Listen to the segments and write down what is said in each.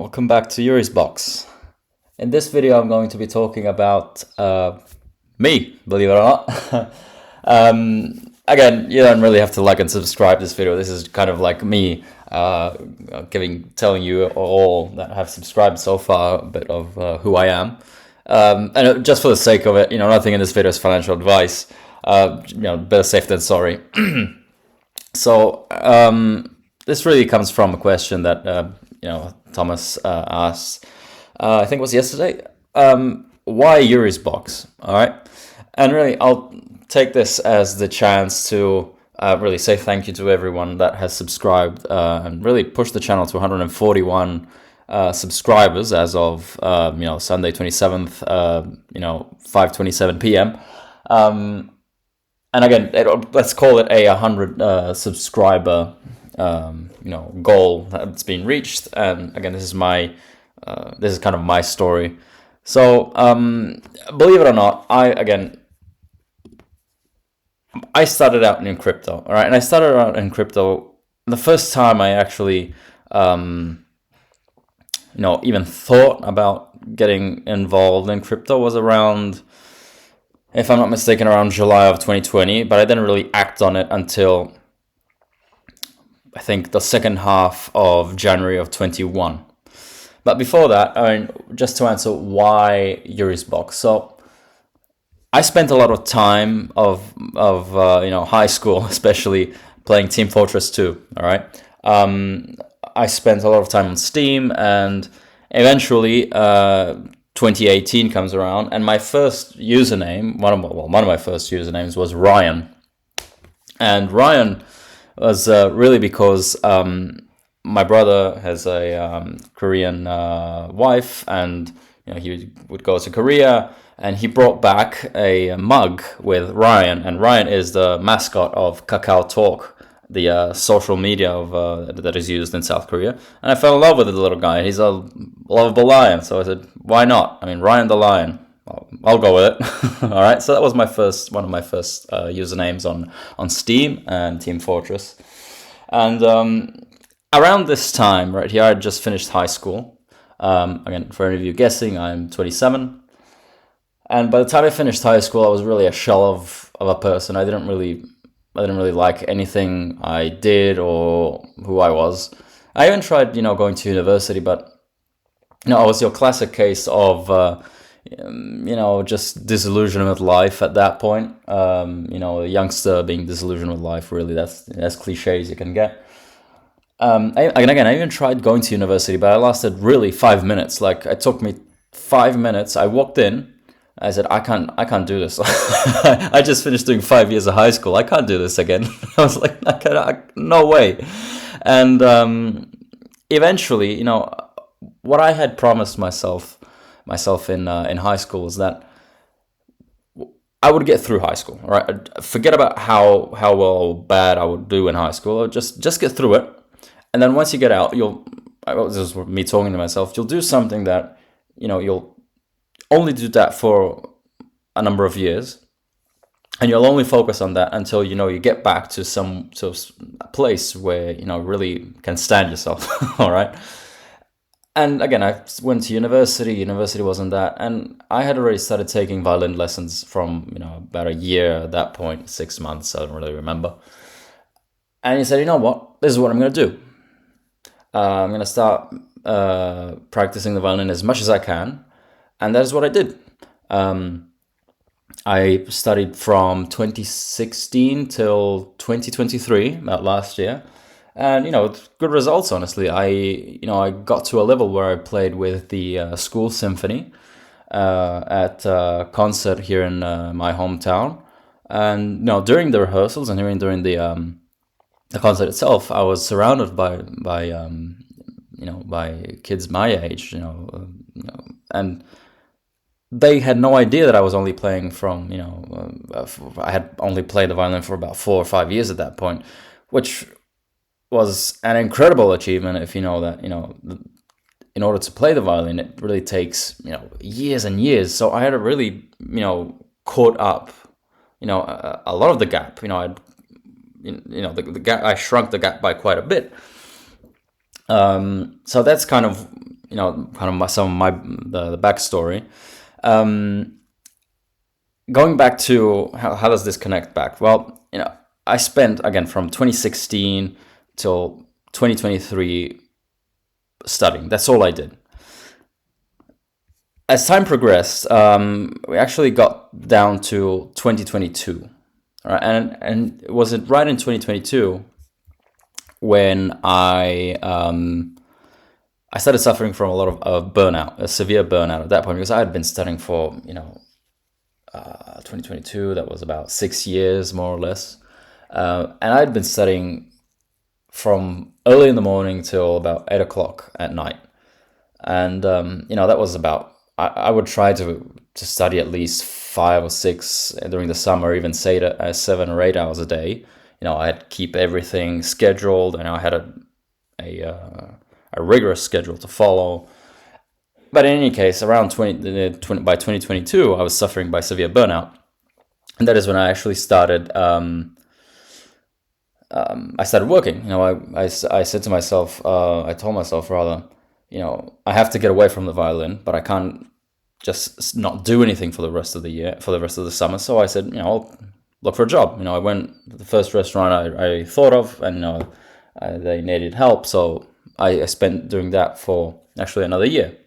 welcome back to Yuri's Box. In this video I'm going to be talking about me, believe it or not. Again, you don't really have to like and subscribe this video. This is kind of like me telling you all that have subscribed so far a bit of who I am. And just for the sake of it, nothing in this video is financial advice. Better safe than sorry. So this really comes from a question that Thomas asked. I think it was yesterday. Why Yuri's Box? All right, and really, I'll take this as the chance to really say thank you to everyone that has subscribed and really push the channel to 141 subscribers as of Sunday 27th, 5:27 p.m. And again, let's call it a 100 subscriber goal that's been reached. And again, this is kind of my story. So believe it or not, I started out in crypto, all right, and I started out in crypto. The first time I actually even thought about getting involved in crypto was around, if I'm not mistaken, around July of 2020, but I didn't really act on it until I think the second half of January of 21. But before that, just to answer why Yuri's Box. So I spent a lot of time of high school, especially playing Team Fortress 2. All right, I spent a lot of time on Steam, and eventually 2018 comes around, and my first username, one of my first usernames was Ryan, and Ryan was really because my brother has a Korean wife, and he would go to Korea, and he brought back a mug with Ryan, and Ryan is the mascot of Kakao Talk, the social media that is used in South Korea. And I fell in love with the little guy. He's a lovable lion, so I said, why not? Ryan the Lion. I'll go with it. All right, so that was one of my first usernames on Steam and Team Fortress. And around this time, right here, I had just finished high school. Again, for any of you guessing, I'm 27. And by the time I finished high school, I was really a shell of a person. I didn't really like anything I did or who I was. I even tried, going to university, but I was your classic case of just disillusioned with life at that point. A youngster being disillusioned with life, really, that's as cliche as you can get. I even tried going to university, but I lasted really 5 minutes. Like, it took me 5 minutes. I walked in, I said, I can't do this. I just finished doing 5 years of high school. I can't do this again. I was like, no way. And eventually, what I had promised myself in high school was that I would get through high school. All right, forget about how well or bad I would do in high school. Just get through it, and then once you get out, this is me talking to myself. You'll do something that you'll only do that for a number of years, and you'll only focus on that until you get back to some sort of place where really can stand yourself. All right. And again, I went to university. University wasn't that, and I had already started taking violin lessons from about a year at that point, 6 months. I don't really remember. And he said, "You know what? This is what I'm going to do. I'm going to start practicing the violin as much as I can." And that is what I did. I studied from 2016 till 2023, about last year. And, good results, honestly. I got to a level where I played with the school symphony at a concert here in my hometown. And, during the rehearsals and even during the concert itself, I was surrounded by kids my age, and they had no idea that I was only playing from, I had only played the violin for about 4 or 5 years at that point, which was an incredible achievement if you know that, in order to play the violin, it really takes, years and years. So I had to really, caught up, a lot of the gap. The gap, I shrunk the gap by quite a bit. So that's kind of kind of the backstory. Going back to how does this connect back? Well, I spent, again, from 2016 till 2023 studying. That's all I did. As time progressed, we actually got down to 2022. Right? And was it right in 2022 when I started suffering from a lot of burnout, a severe burnout at that point, because I had been studying for, 2022, that was about 6 years, more or less. And I'd been studying from early in the morning till about 8 o'clock at night. And, that was about, I would try to study at least 5 or 6 during the summer, even say 7 or 8 hours a day. I'd keep everything scheduled, and I had a rigorous schedule to follow. But in any case, around by 2022, I was suffering by severe burnout. And that is when I actually started, I started working. I said to myself, I told myself rather, I have to get away from the violin, but I can't just not do anything for the rest of the year, for the rest of the summer. So I said, I'll look for a job. I went to the first restaurant I thought of, and, they needed help. So I spent doing that for actually another year.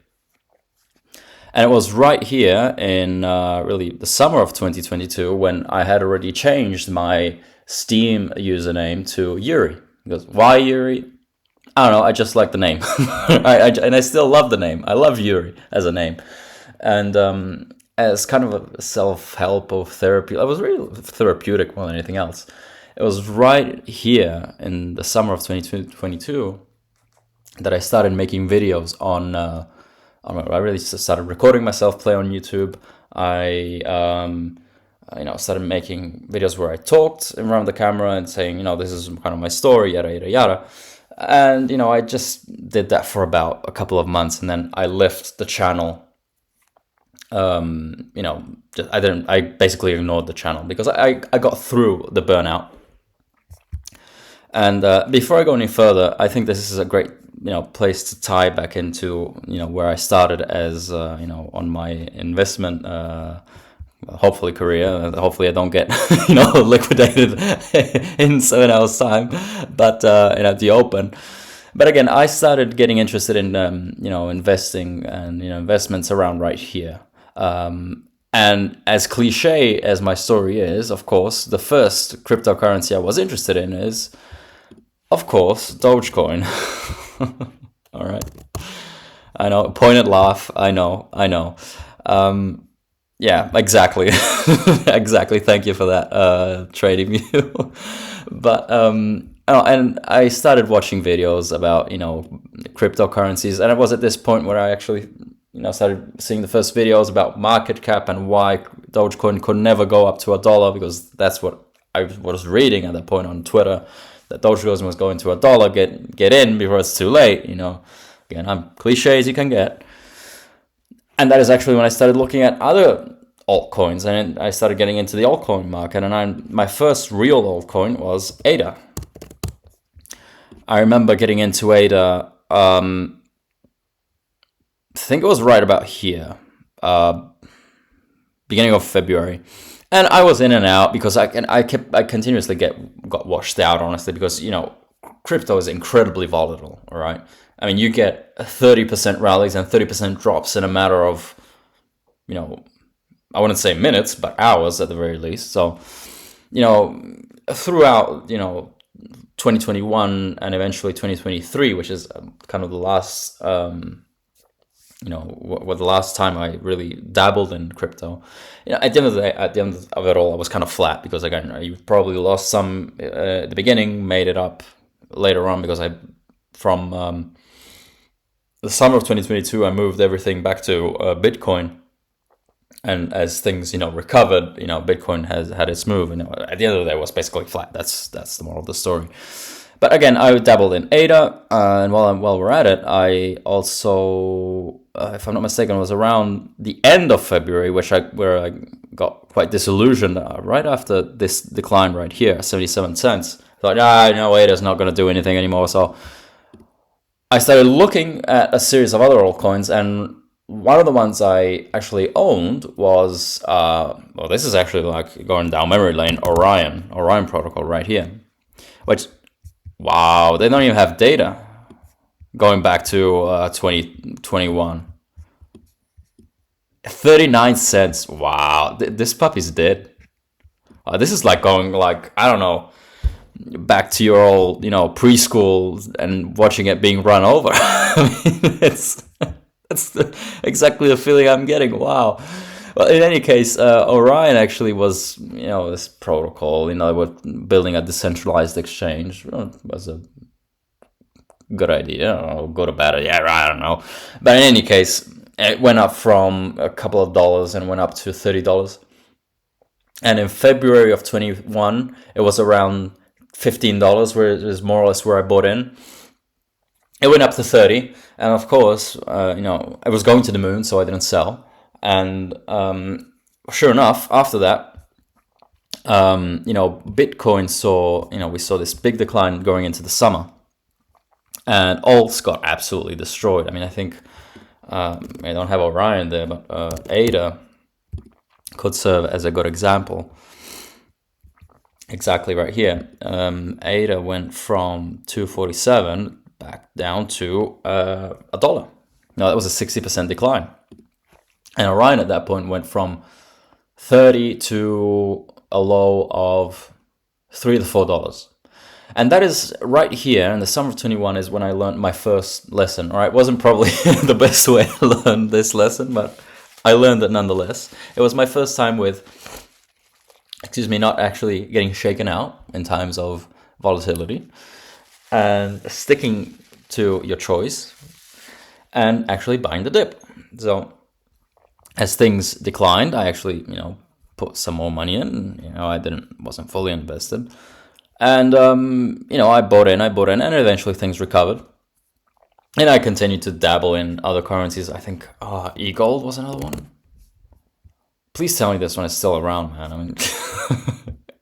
And it was right here in really the summer of 2022 when I had already changed my Steam username to Yuri. Because why Yuri? I don't know. I just like the name, and I still love the name. I love Yuri as a name, and as kind of a self-help or therapy. It was really therapeutic more than anything else. It was right here in the summer of 2022 that I started making videos on. I really started recording myself play on YouTube. I started making videos where I talked around the camera and saying, this is kind of my story, yada, yada, yada. And, I just did that for about a couple of months, and then I left the channel. I basically ignored the channel because I got through the burnout. And before I go any further, I think this is a great place to tie back into where I started as on my investment hopefully career. Hopefully I don't get liquidated in 7 hours time, but at the open. But again, I started getting interested in investing and investments around right here. And as cliche as my story is, of course, the first cryptocurrency I was interested in is, of course, Dogecoin. All right. I know, pointed laugh. I know. Yeah, exactly. Exactly. Thank you for that trading view. But, and I started watching videos about, cryptocurrencies. And it was at this point where I actually, started seeing the first videos about market cap and why Dogecoin could never go up to $1, because that's what I was reading at that point on Twitter. That Dogecoin was going to $1, get in before it's too late, Again, I'm cliche as you can get. And that is actually when I started looking at other altcoins, and I started getting into the altcoin market. And my first real altcoin was ADA. I remember getting into ADA, I think it was right about here, beginning of February. And I was in and out because I continuously got washed out, honestly, because, crypto is incredibly volatile, all right? I mean, you get 30% rallies and 30% drops in a matter of, I wouldn't say minutes, but hours at the very least. So, throughout, 2021 and eventually 2023, which is kind of the last, what the last time I really dabbled in crypto, at the end of the day, at the end of it all, I was kind of flat because, again, you probably lost some at the beginning, made it up later on because from the summer of 2022, I moved everything back to Bitcoin. And as things, recovered, Bitcoin has had its move. And at the end of the day, it was basically flat. That's the moral of the story. But again, I dabbled in ADA, and while we're at it, I also, if I'm not mistaken, it was around the end of February, where I got quite disillusioned right after this decline right here, 77 cents. I thought, ADA's not going to do anything anymore. So I started looking at a series of other altcoins, and one of the ones I actually owned was, well, this is actually like going down memory lane, Orion protocol right here, which, wow, they don't even have data going back to 2021. 39 cents. Wow, this puppy's dead. This is like going like, I don't know, back to your old, preschool and watching it being run over. I mean, that's exactly the feeling I'm getting. Wow. Well, in any case, Orion actually was, this protocol, we're building a decentralized exchange. It was a good idea, or good or bad idea, I don't know. But in any case, it went up from a couple of dollars and went up to $30. And in February of 21, it was around $15, where it is more or less where I bought in. It went up to 30, and of course, I was going to the moon, so I didn't sell. And sure enough, after that, Bitcoin saw, we saw this big decline going into the summer, and alts got absolutely destroyed. I mean, I think I don't have Orion there, but ADA could serve as a good example. Exactly right here. ADA went from 247 back down to $1. Now that was a 60% decline. And Orion at that point went from 30 to a low of $3 to $4. And that is right here in the summer of 21 is when I learned my first lesson. All right, it wasn't probably the best way to learn this lesson, but I learned it nonetheless. It was my first time with, not actually getting shaken out in times of volatility and sticking to your choice and actually buying the dip. So as things declined, I actually, put some more money in. I wasn't fully invested. And, I bought in, and eventually things recovered. And I continued to dabble in other currencies. I think e-gold was another one. Please tell me this one is still around, man. I mean,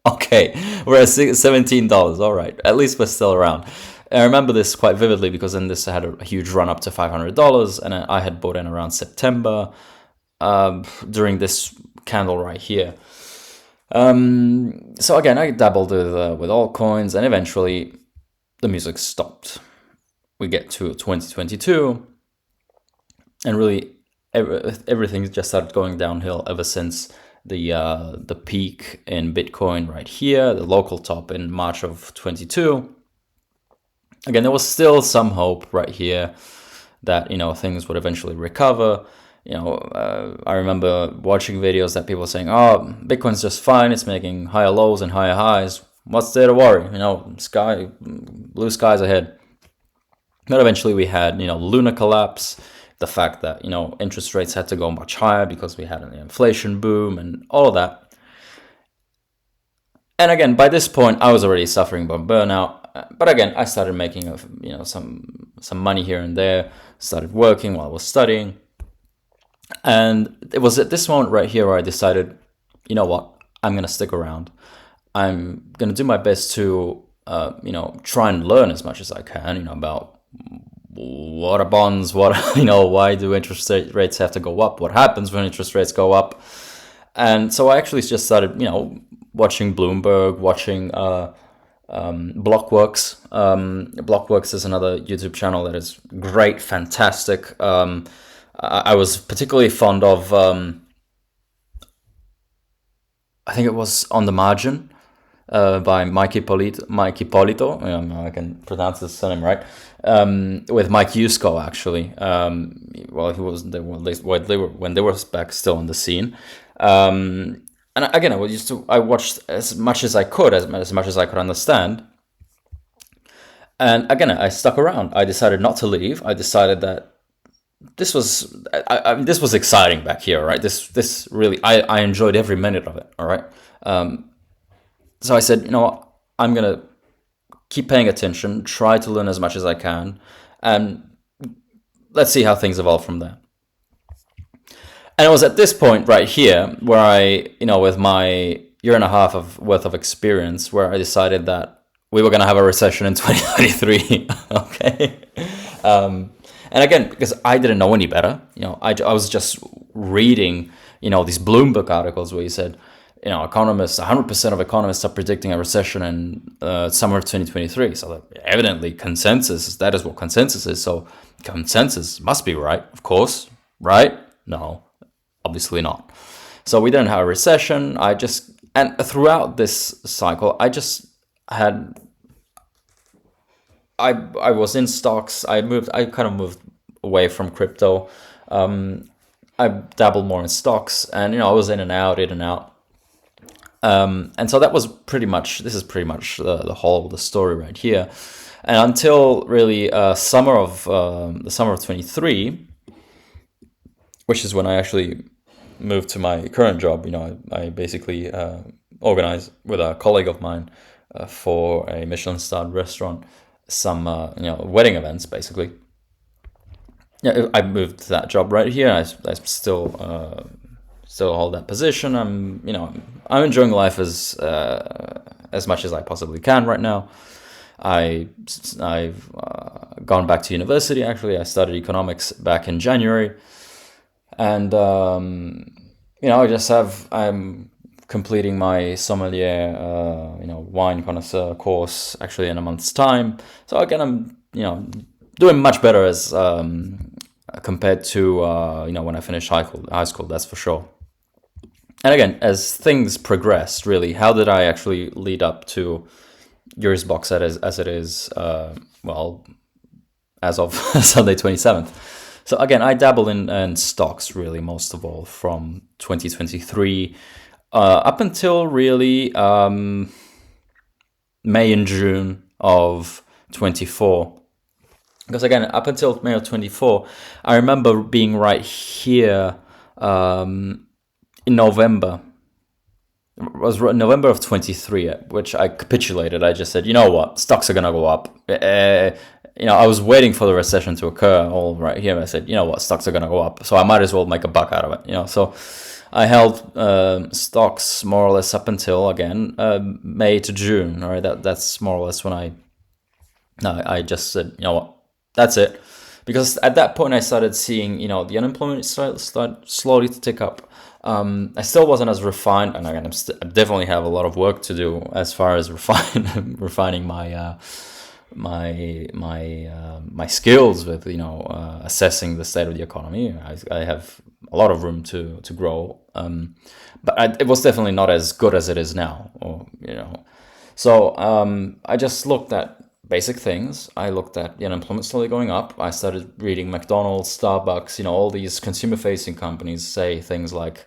okay, we're at $17. All right, at least we're still around. I remember this quite vividly because then this had a huge run up to $500, and I had bought in around September during this candle right here. So again, I dabbled with altcoins, and eventually the music stopped. We get to 2022, and really everything just started going downhill ever since the peak in Bitcoin right here, the local top in March of 22. Again, there was still some hope right here that things would eventually recover. I remember watching videos that people were saying, "Oh, Bitcoin's just fine. It's making higher lows and higher highs. What's there to worry? Blue skies ahead." But eventually we had, lunar collapse, the fact that, interest rates had to go much higher because we had an inflation boom and all of that. And again, by this point, I was already suffering from burnout. But again, I started making, some money here and there, started working while I was studying. And it was at this moment right here where I decided, you know what, I'm going to stick around. I'm going to do my best to, try and learn as much as I can, about what are bonds, why do interest rates have to go up? What happens when interest rates go up? And so I actually just started, watching Bloomberg, watching Blockworks. Blockworks is another YouTube channel that is great, fantastic. I was particularly fond of, I think it was On the Margin by Mike Ippolito. I can pronounce his surname right. With Mike Yusko, actually. He was when they were back still on the scene. And again, I watched as much as I could, as much as I could understand. And again, I stuck around. I decided not to leave. I decided that this was this was exciting back here, right? This really I enjoyed every minute of it. All right. So I said, what, I'm gonna keep paying attention, try to learn as much as I can, and let's see how things evolve from there. And it was at this point right here where I, with my year and a half worth of experience, where I decided that we were going to have a recession in 2023. Okay. And again, because I didn't know any better, I was just reading, these Bloomberg articles where he said, economists, 100% of economists are predicting a recession in summer of 2023. So evidently consensus, that is what consensus is. So consensus must be right, of course, right? No, obviously not. So we didn't have a recession. And throughout this cycle, I was in stocks. I kind of moved away from crypto. I dabbled more in stocks, and I was in and out, in and out. And so this is pretty much the story right here. And until really the summer of 23, which is when I actually moved to my current job. I basically organized with a colleague of mine for a Michelin-starred restaurant some wedding events, basically. Yeah, I moved to that job right here. I still hold that position. I'm enjoying life as much as I possibly can right now. I've gone back to university. Actually, I studied economics back in January, and I'm completing my sommelier wine connoisseur course actually in a month's time. So again, I'm doing much better as compared to when I finished high school, that's for sure. And again, as things progressed, really, how did I actually lead up to Yuri's box set as it is, as of Sunday 27th? So again, I dabble in stocks really most of all from 2023 up until really May and June of 24. Because again, up until May of 24, I remember being right here in November. It was November of 23, which I capitulated. I just said, you know what, stocks are going to go up. I was waiting for the recession to occur all right here. I said, you know what, stocks are going to go up. So I might as well make a buck out of it. So I held stocks more or less up until, again, May to June. All right, that's more or less when I just said, you know what, that's it. Because at that point I started seeing, the unemployment start slowly to tick up. I still wasn't as refined, and again, I definitely have a lot of work to do as far as refining my my skills with assessing the state of the economy. I have a lot of room to grow, but it was definitely not as good as it is now. So I just looked at basic things. I looked at the unemployment slowly going up. I started reading McDonald's, Starbucks, all these consumer-facing companies say things like,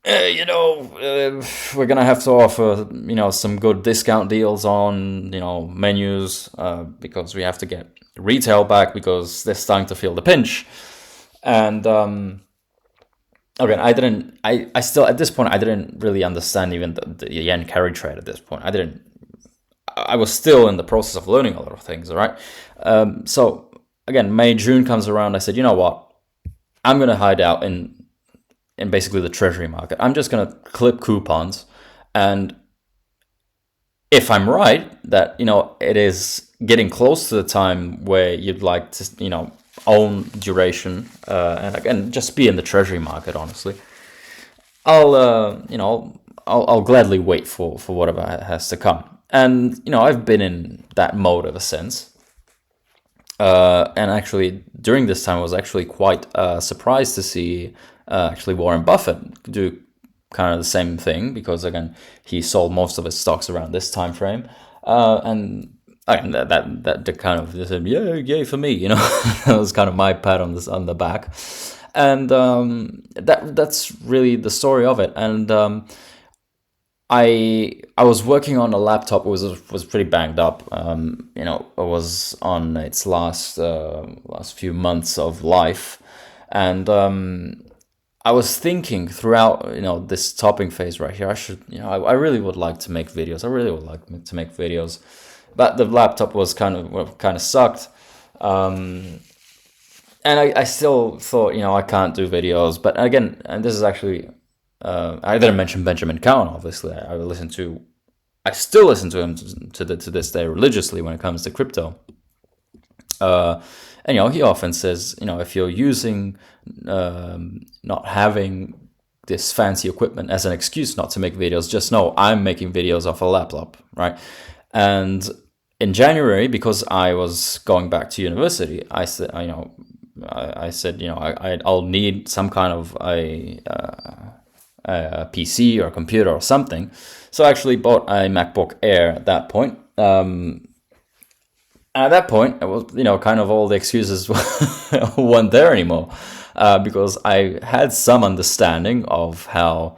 we're gonna have to offer, some good discount deals on, menus, because we have to get retail back because they're starting to feel the pinch. And again, I still at this point I didn't really understand even the yen carry trade at this point. I was still in the process of learning a lot of things, all right? So, again, May, June comes around. I said, you know what? I'm going to hide out in basically the treasury market. I'm just going to clip coupons. And if I'm right that, it is getting close to the time where you'd like to, own duration, and again, just be in the treasury market, honestly, I'll gladly wait for whatever has to come. And, I've been in that mode ever since. And actually, during this time, I was actually quite surprised to see actually Warren Buffett do kind of the same thing, because, again, he sold most of his stocks around this time frame. And again, that kind of said, yeah, yay for me, that was kind of my pat on the back. And that's really the story of it. And I was working on a laptop. It was pretty banged up. It was on its last few months of life, and I was thinking throughout this topping phase right here. I really would like to make videos. I really would like to make videos, but the laptop was kind of sucked. And I still thought I can't do videos. But again, and this is actually. I didn't mention Benjamin Cowan, obviously. I still listen to him to this day religiously when it comes to crypto. And he often says, if you're using not having this fancy equipment as an excuse not to make videos, just know I'm making videos off a laptop, right? And in January, because I was going back to university, I said, I'll need some kind of a PC or a computer or something. So I actually bought a MacBook Air at that point. At that point, it was, kind of all the excuses weren't there anymore, because I had some understanding of how,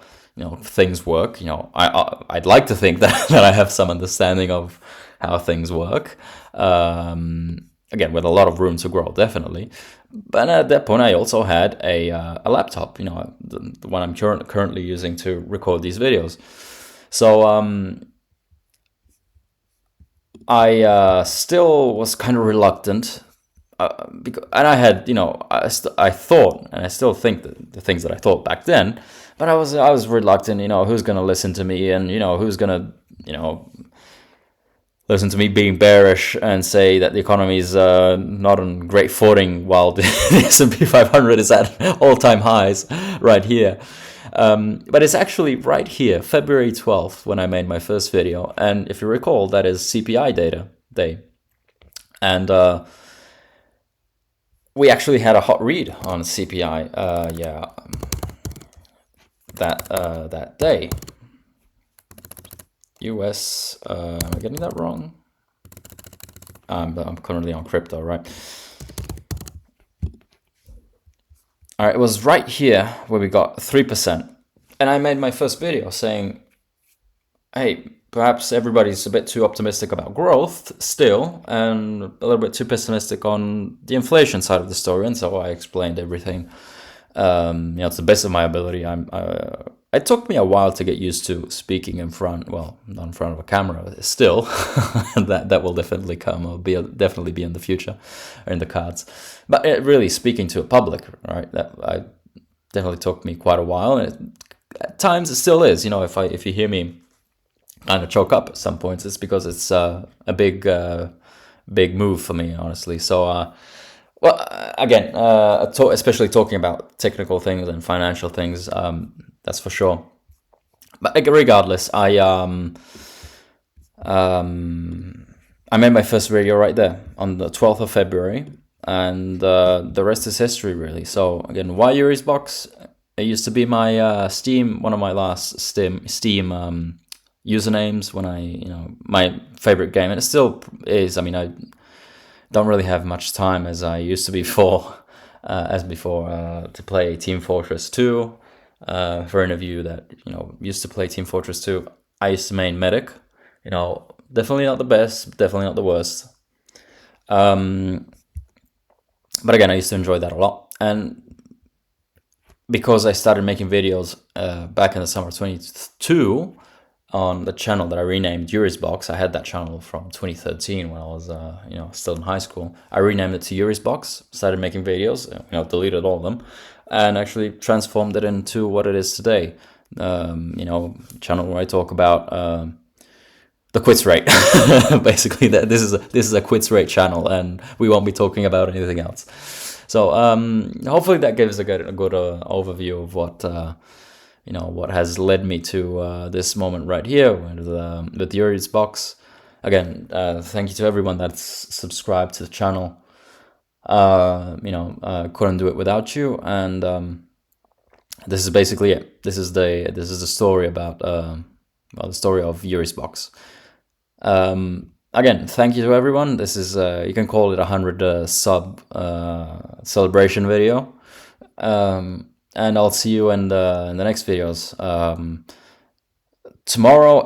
things work. I'd like to think that I have some understanding of how things work. Again, with a lot of room to grow, definitely. But at that point, I also had a laptop, the one I'm currently using to record these videos. So I still was kind of reluctant, and I had, I thought, and I still think that the things that I thought back then, but I was reluctant. Who's gonna listen to me, and who's gonna, listen to me being bearish and say that the economy is not on great footing while the S&P 500 is at all-time highs right here. But it's actually right here, February 12th, when I made my first video. And if you recall, that is CPI data day. And we actually had a hot read on CPI that day. US, am I getting that wrong? I'm currently on crypto, right? All right, it was right here where we got 3%. And I made my first video saying, hey, perhaps everybody's a bit too optimistic about growth still, and a little bit too pessimistic on the inflation side of the story. And so I explained everything, to the best of my ability. It took me a while to get used to speaking in front, well, not in front of a camera still. that will definitely come, or definitely be in the future, or in the cards. But really speaking to a public, right, that definitely took me quite a while. And at times it still is, if you hear me kind of choke up at some points, it's because it's a big move for me, honestly. So, again, especially talking about technical things and financial things, that's for sure. But regardless, I made my first video right there on the 12th of February, and the rest is history, really. So again, why Yuri's Box? It used to be my Steam, one of my last Steam usernames when my favorite game, and it still is. I mean, I don't really have much time as I used to before, to play Team Fortress 2. For any of you that used to play Team Fortress 2, I used to main medic. Definitely not the best, definitely not the worst. But again, I used to enjoy that a lot, and because I started making videos back in the summer of 22 on the channel that I renamed Yuri's Box. I had that channel from 2013 when I was still in high school. I renamed it to Yuri's Box, started making videos, deleted all of them, and actually transformed it into what it is today. Channel where I talk about the quits rate. Basically, this is a quits rate channel, and we won't be talking about anything else. So hopefully that gives a good overview of what has led me to this moment right here with Yuri's Box. Again, thank you to everyone that's subscribed to the channel. Couldn't do it without you, and this is basically it. This is the story about the story of Yuri's Box. Again, thank you to everyone. This is you can call it 100 sub celebration video. And I'll see you in the next videos. Tomorrow,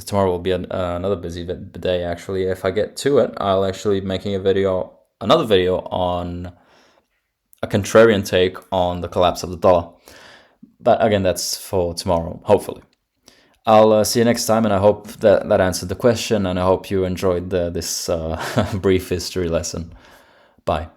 tomorrow will be another busy day. Actually, if I get to it, I'll actually be making another video on a contrarian take on the collapse of the dollar. But again, that's for tomorrow, hopefully. I'll see you next time, and I hope that answered the question, and I hope you enjoyed this brief history lesson. Bye.